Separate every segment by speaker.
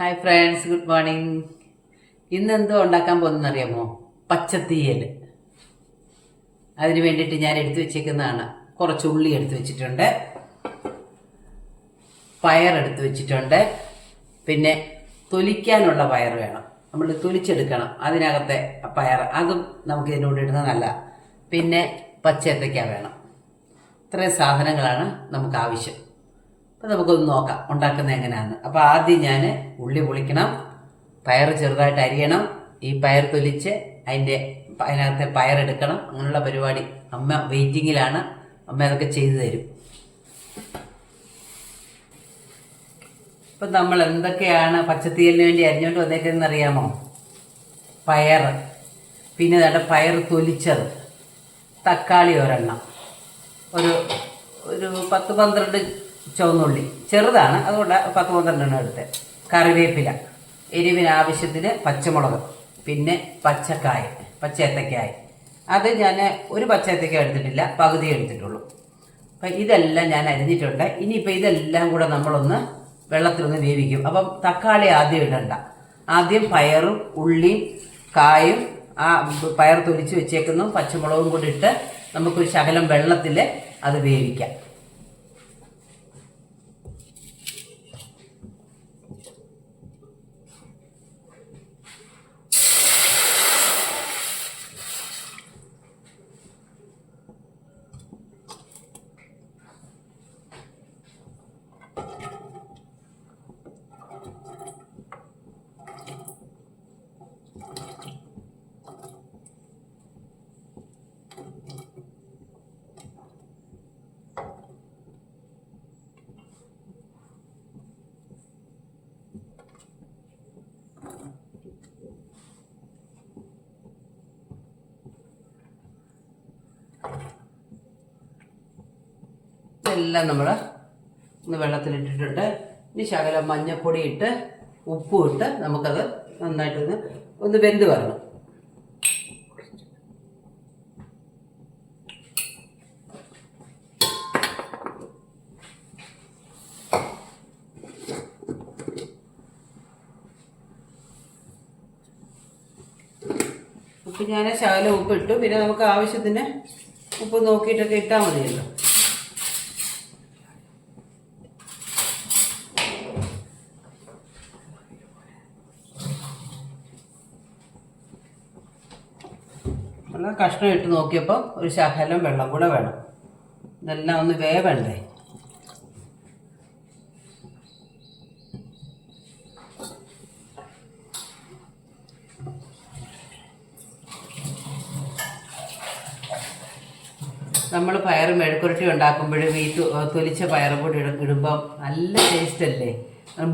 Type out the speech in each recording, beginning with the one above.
Speaker 1: Hi friends, good morning. ഇന്ന് എന്തോ ഉണ്ടാക്കാൻ പോകുന്നറിയാമോ? പച്ചത്തീയൽ. അതിന് വേണ്ടിയിട്ട് ഞാൻ എടുത്തു വെച്ചേക്കുന്നതാണ്. കുറച്ച് ഉള്ളി എടുത്തു വെച്ചിട്ടുണ്ട്, പയറെടുത്ത് വെച്ചിട്ടുണ്ട്, പിന്നെ തൊലിക്കാനുള്ള പയർ വേണം. നമ്മൾ തൊലിച്ചെടുക്കണം അതിനകത്തെ പയർ, അതും നമുക്ക് ഇതിനോട് ഇടുന്നത് നല്ല. പിന്നെ പച്ചേത്തയ്ക്ക വേണം. ഇത്രയും സാധനങ്ങളാണ് നമുക്ക് ആവശ്യം. അപ്പോൾ നമുക്കൊന്ന് നോക്കാം ഉണ്ടാക്കുന്നത് എങ്ങനെയാണെന്ന്. അപ്പോൾ ആദ്യം ഞാൻ ഉള്ളി പൊളിക്കണം, പയർ ചെറുതായിട്ട് അരിയണം, ഈ പയർ തൊലിച്ച് അതിനകത്തെ പയറെടുക്കണം. അങ്ങനെയുള്ള പരിപാടി. അമ്മ വെയിറ്റിങ്ങിലാണ്, അമ്മ അതൊക്കെ ചെയ്തു തരും. ഇപ്പം നമ്മൾ എന്തൊക്കെയാണ് പച്ചത്തീയലിന് വേണ്ടി അരിഞ്ഞുകൊണ്ട് വന്നേക്കുന്നതെന്ന് അറിയാമോ? പയർ, പിന്നെ അതാണ്ട് പയർ തൊലിച്ചത്, തക്കാളി ഒരെണ്ണം, ഒരു 10-12 ചുവന്നുള്ളി, ചെറുതാണ് അതുകൊണ്ട് 10-12 എടുത്ത്, കറിവേപ്പില, എരിവിന് ആവശ്യത്തിന് പച്ചമുളക്, പിന്നെ പച്ചേത്തക്കായ. അത് ഞാൻ ഒരു പച്ചേത്തക്ക എടുത്തിട്ടില്ല, പകുതി എടുത്തിട്ടുള്ളൂ. അപ്പം ഇതെല്ലാം ഞാൻ അരിഞ്ഞിട്ടുണ്ട്. ഇനിയിപ്പോൾ ഇതെല്ലാം കൂടെ നമ്മളൊന്ന് വെള്ളത്തിലൊന്ന് വേവിക്കും. അപ്പം തക്കാളി ആദ്യം ഇടണ്ട. ആദ്യം പയറും ഉള്ളിയും കായും ആ പയർ തൊലിച്ച് വെച്ചേക്കുന്നു പച്ചമുളകും കൂടി ഇട്ട് നമുക്കൊരു ശകലം വെള്ളത്തിൽ അത് വേവിക്കാം. ഇതെല്ലാം നമ്മൾ ഒന്ന് വെള്ളത്തിലിട്ടിട്ടുണ്ട്. ഇനി ശകലം മഞ്ഞൾപ്പൊടി ഇട്ട് ഉപ്പും ഇട്ട് നമുക്കത് നന്നായിട്ടൊന്ന് വെന്ത് വരണം. ഉപ്പ് ഞാൻ ശകലം ഉപ്പ് ഇട്ടു. പിന്നെ നമുക്ക് ആവശ്യത്തിന് ഉപ്പ് നോക്കിയിട്ടൊക്കെ ഇട്ടാൽ മതിയല്ലോ. നല്ല കഷ്ണം ഇട്ട് നോക്കിയപ്പോൾ ഒരു ശകലം വെള്ളം കൂടെ വേണം. ഇതെല്ലാം ഒന്ന് വേവണ്ടേ. നമ്മൾ പയർ മെഴുക്കുരട്ടി ഉണ്ടാക്കുമ്പോഴും ഈ തൊലിച്ച പയർ കൂടി ഇടുമ്പം നല്ല ടേസ്റ്റ് അല്ലേ?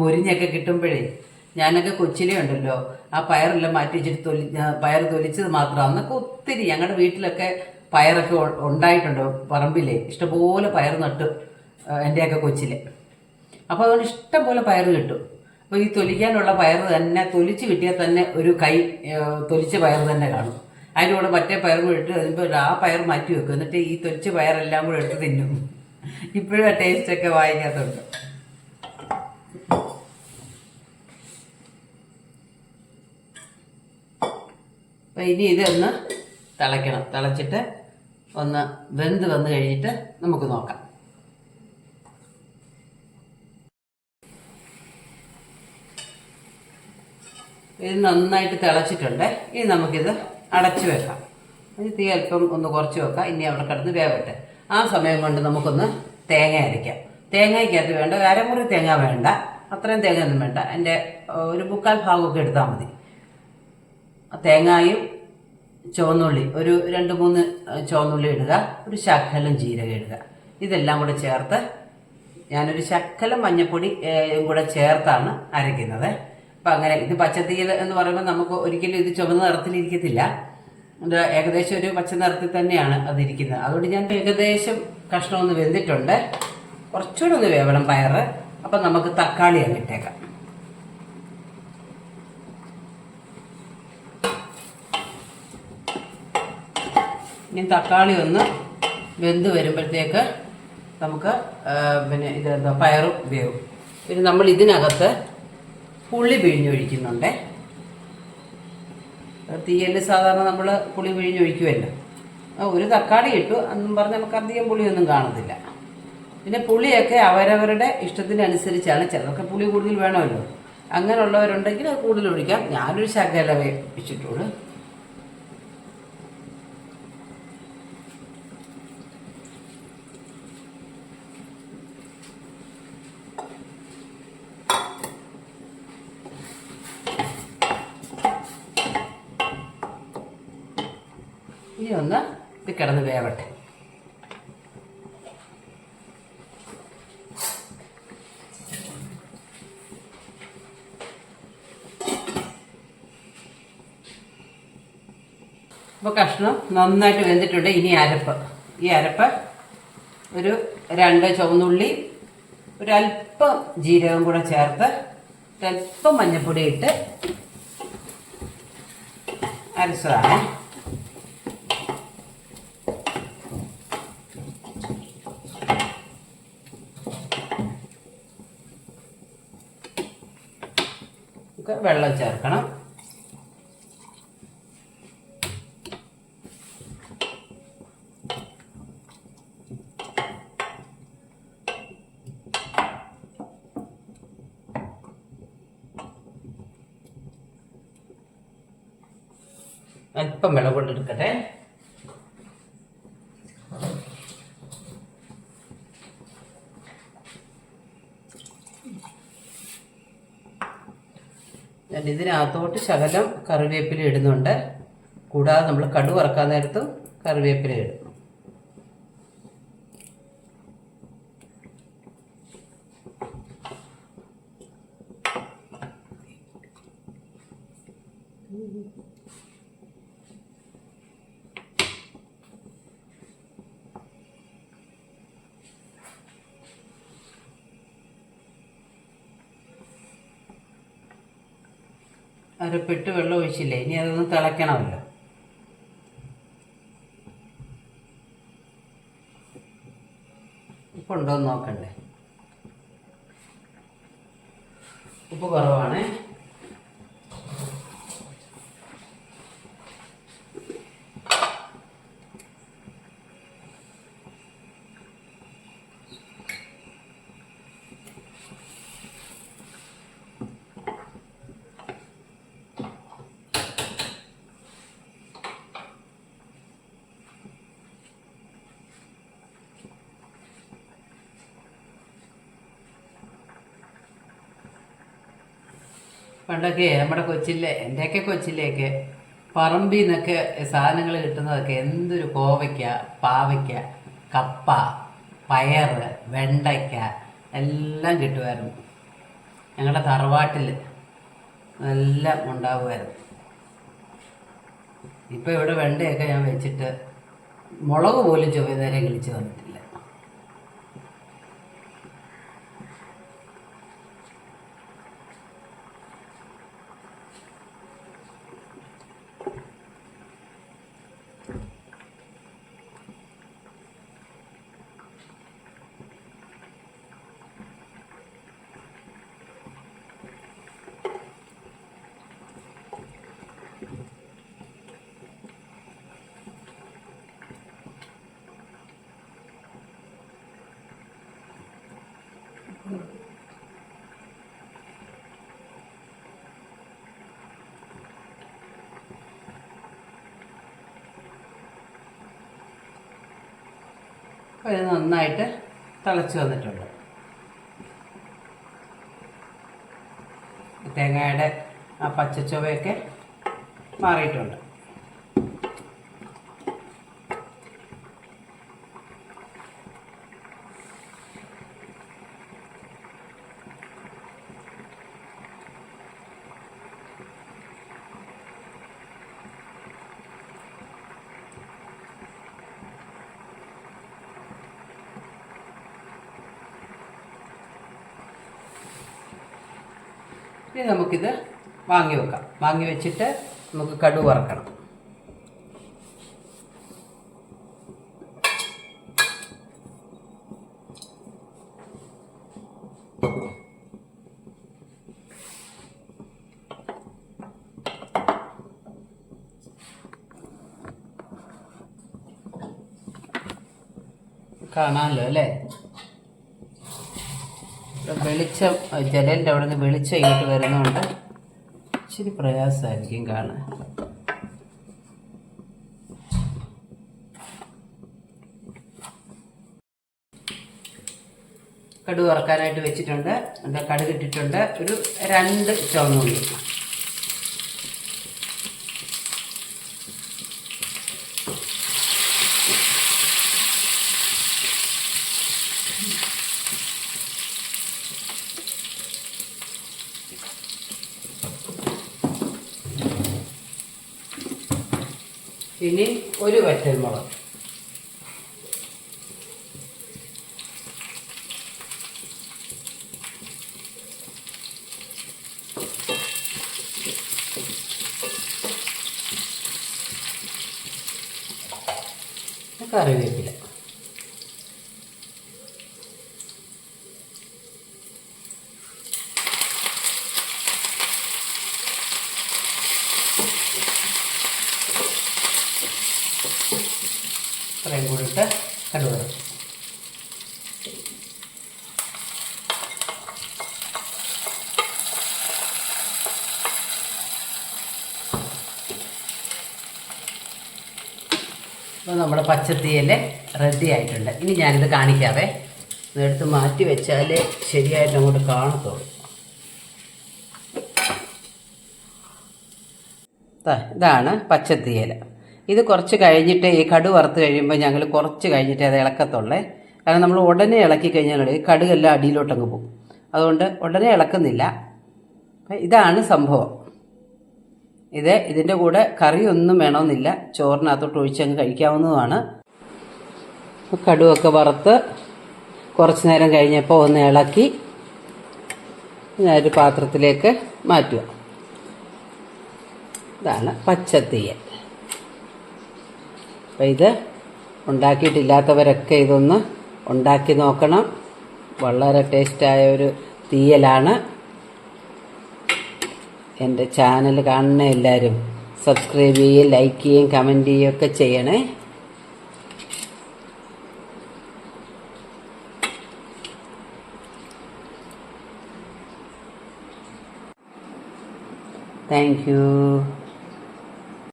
Speaker 1: മുരിഞ്ഞൊക്കെ കിട്ടുമ്പോഴേ. ഞാനൊക്കെ കൊച്ചിലേ ഉണ്ടല്ലോ ആ പയറെല്ലാം മാറ്റി വെച്ചിട്ട് പയർ തൊലിച്ചത് മാത്രമാണ്. അന്നൊക്കെ ഒത്തിരി ഞങ്ങളുടെ വീട്ടിലൊക്കെ പയറൊക്കെ ഉണ്ടായിട്ടുണ്ട്. പറമ്പിലേ ഇഷ്ടംപോലെ പയർ നട്ടു എൻ്റെയൊക്കെ കൊച്ചിലെ. അപ്പോൾ അതുകൊണ്ട് ഇഷ്ടംപോലെ പയർ കിട്ടും. അപ്പോൾ ഈ തൊലിക്കാനുള്ള പയർ തന്നെ തൊലിച്ച് കിട്ടിയാൽ തന്നെ ഒരു കൈ തൊലിച്ച പയർ തന്നെ കാണും. അതിൻ്റെ കൂടെ മറ്റേ പയർ കൂടെ ഇട്ട് കഴിയുമ്പോൾ ആ പയർ മാറ്റി വെക്കും. എന്നിട്ട് ഈ തൊലിച്ച പയറെല്ലാം കൂടെ എടുത്ത് തിന്നും. ഇപ്പോഴും ആ ടേസ്റ്റൊക്കെ വായിക്കാത്തുണ്ട്. അപ്പം ഇനി ഇതൊന്ന് തിളയ്ക്കണം. തിളച്ചിട്ട് ഒന്ന് വെന്ത് വന്ന് കഴിഞ്ഞിട്ട് നമുക്ക് നോക്കാം. ഇത് നന്നായിട്ട് തിളച്ചിട്ടുണ്ട്. ഇനി നമുക്കിത് അടച്ചു വെക്കാം. തീ അല്പം ഒന്ന് കുറച്ച് വെക്കാം. ഇനി അവിടെ കിടന്ന് വേവട്ടെ. ആ സമയം കൊണ്ട് നമുക്കൊന്ന് തേങ്ങ അരയ്ക്കാം. തേങ്ങയ്ക്കകത്ത് വേണ്ട 1/2 മുറി തേങ്ങ വേണ്ട, അത്രയും തേങ്ങ ഒന്നും വേണ്ട. എൻ്റെ ഒരു 3/4 ഭാഗമൊക്കെ എടുത്താൽ മതി. തേങ്ങായും ചുവന്നുള്ളി ഒരു 2-3 ചുവന്നുള്ളി ഇടുക, ഒരു ശകലം ജീരകം ഇടുക. ഇതെല്ലാം കൂടെ ചേർത്ത് ഞാനൊരു ശകലം മഞ്ഞൾപ്പൊടി കൂടെ ചേർത്താണ് അരയ്ക്കുന്നത്. അപ്പം അങ്ങനെ ഇത് പച്ചത്തീയൽ എന്ന് പറയുമ്പോൾ നമുക്ക് ഒരിക്കലും ഇത് ചുവന്ന നിറത്തിലിരിക്കത്തില്ല. ഇത് ഏകദേശം ഒരു പച്ച നിറത്തിൽ തന്നെയാണ് അതിരിക്കുന്നത്. അതുകൊണ്ട് ഞാൻ ഏകദേശം കഷ്ണം ഒന്ന് വെന്തിട്ടുണ്ട്. കുറച്ചുകൂടെ ഒന്ന് വേവണം പയർ. അപ്പം നമുക്ക് തക്കാളി അങ്ങ് ഇട്ടേക്കാം. ഇനി തക്കാളി ഒന്ന് വെന്ത് വരുമ്പോഴത്തേക്ക് നമുക്ക് പിന്നെ ഇതെന്താ പയറും വേവും. പിന്നെ നമ്മൾ ഇതിനകത്ത് പുളി പിഴിഞ്ഞൊഴിക്കുന്നുണ്ട്. തീയൽ സാധാരണ നമ്മൾ പുളി പിഴിഞ്ഞൊഴിക്കുമല്ലോ. ഒരു തക്കാളി ഇട്ടു എന്നും പറഞ്ഞ് നമുക്ക് അധികം പുളിയൊന്നും കാണത്തില്ല. പിന്നെ പുളിയൊക്കെ അവരവരുടെ ഇഷ്ടത്തിനനുസരിച്ചാണ്. ചിലർക്ക് പുളി കൂടുതൽ വേണമല്ലോ, അങ്ങനെയുള്ളവരുണ്ടെങ്കിൽ അത് കൂടുതൽ ഒഴിക്കാം. ഞാനൊരു ശകലമേ ഒഴിച്ചിട്ടുള്ളൂ. ഇനി ഒന്ന് ഇത് കിടന്ന് വേവട്ടെ. അപ്പോൾ കഷ്ണം നന്നായിട്ട് വെന്തിട്ടുണ്ട്. ഇനി അരപ്പ്. ഈ അരപ്പ് ഒരു 2 ചുവന്നുള്ളി, ഒരല്പം ജീരകം കൂടെ ചേർത്ത് ഒരല്പം മഞ്ഞൾപ്പൊടി ഇട്ട് അരച്ചതാണ്. വെള്ളം ചേർക്കണം. അല്പം വെള്ളം കൊണ്ടെടുക്കട്ടെ. ഇതിനകത്തോട്ട് ശകലം കറിവേപ്പില ഇടുന്നുണ്ട്. കൂടാതെ നമ്മൾ കടു വറക്കാൻ നേരത്തും കറിവേപ്പില ഇടും. അരപ്പിട്ട് വെള്ളം ഒഴിച്ചില്ലേ, ഇനി അതൊന്ന് തിളയ്ക്കണമല്ലോ. ഉപ്പുണ്ടോയെന്ന് നോക്കണ്ടേ. ഉപ്പ് കുറവാണ്. പണ്ടൊക്കെ നമ്മുടെ കൊച്ചിലെ, എൻ്റെയൊക്കെ കൊച്ചിലെയൊക്കെ പറമ്പിൽ നിന്നൊക്കെ സാധനങ്ങൾ കിട്ടുന്നതൊക്കെ എന്തൊരു കോവയ്ക്ക, പാവയ്ക്ക, കപ്പ, പയർ, വെണ്ടയ്ക്ക എല്ലാം കിട്ടുമായിരുന്നു. ഞങ്ങളുടെ തറവാട്ടിൽ എല്ലാം ഉണ്ടാകുമായിരുന്നു. ഇപ്പോൾ ഇവിടെ വെണ്ടയൊക്കെ ഞാൻ വെച്ചിട്ട് മുളക് പോലും ചുവന്നേരം കിളിച്ച് വന്നിട്ടില്ല. അപ്പോൾ ഇത് നന്നായിട്ട് തിളച്ച് വന്നിട്ടുണ്ട്. തേങ്ങയുടെ ആ പച്ചച്ചുവയൊക്കെ മാറിയിട്ടുണ്ട്. ഇനി നമുക്കിത് വാങ്ങി വെക്കാം. വാങ്ങി വെച്ചിട്ട് നമുക്ക് കടു വറക്കണം. കാണാമല്ലോ അല്ലേ? വെളിച്ചം ജനലിൻ്റെ അവിടെ നിന്ന് വെളിച്ചം ഇങ്ങോട്ട് വരുന്നതുകൊണ്ട് ഇച്ചിരി പ്രയാസമായിരിക്കും കാണാൻ. കടുക് വറക്കാനായിട്ട് വെച്ചിട്ടുണ്ട്. കടുക് ഇട്ടിട്ടുണ്ട്. ഒരു 2 ചുവന്നുള്ളി. ഇനി ഒരു വറ്റൽമുളക്. കറിവേപ്പില. ഇത്രയും കൂടി ഇട്ട് കടുക് വറുക്കും. അപ്പോൾ നമ്മുടെ പച്ചത്തീയൽ റെഡി ആയിട്ടുണ്ട്. ഇനി ഞാനിത് കാണിക്കാവേ. ഇതെടുത്ത് മാറ്റി വെച്ചാലേ ശരിയായിട്ട് അങ്ങോട്ട് കാണത്തുള്ളൂ. ഇതാണ് പച്ചത്തീയൽ. ഇത് കുറച്ച് കഴിഞ്ഞിട്ട് ഈ കടുക് വറുത്ത് കഴിയുമ്പോൾ ഞങ്ങൾ കുറച്ച് കഴിഞ്ഞിട്ട് അത് ഇളക്കത്തുള്ളേ. കാരണം നമ്മൾ ഉടനെ ഇളക്കി കഴിഞ്ഞാൽ കടുകെല്ലാം അടിയിലോട്ടങ്ങ് പോകും. അതുകൊണ്ട് ഉടനെ ഇളക്കുന്നില്ല. ഇതാണ് സംഭവം. ഇതിൻ്റെ കൂടെ കറിയൊന്നും വേണമെന്നില്ല. ചോറിനകത്തോട്ട് ഒഴിച്ചങ്ങ് കഴിക്കാവുന്നതുമാണ്. കടുവൊക്കെ വറുത്ത് കുറച്ച് നേരം കഴിഞ്ഞപ്പോൾ ഒന്ന് ഇളക്കി ഞാനൊരു പാത്രത്തിലേക്ക് മാറ്റുക. ഇതാണ് പച്ചത്തീയൽ. അപ്പം ഇത് ഉണ്ടാക്കിയിട്ടില്ലാത്തവരൊക്കെ ഇതൊന്ന് ഉണ്ടാക്കി നോക്കണം. വളരെ ടേസ്റ്റായ ഒരു തീയലാണ്. എൻ്റെ ചാനൽ കാണുന്ന എല്ലാവരും സബ്സ്ക്രൈബ് ചെയ്യുകയും ലൈക്ക് ചെയ്യുകയും കമൻറ്റ് ചെയ്യുകയൊക്കെ ചെയ്യണേ. Thank you.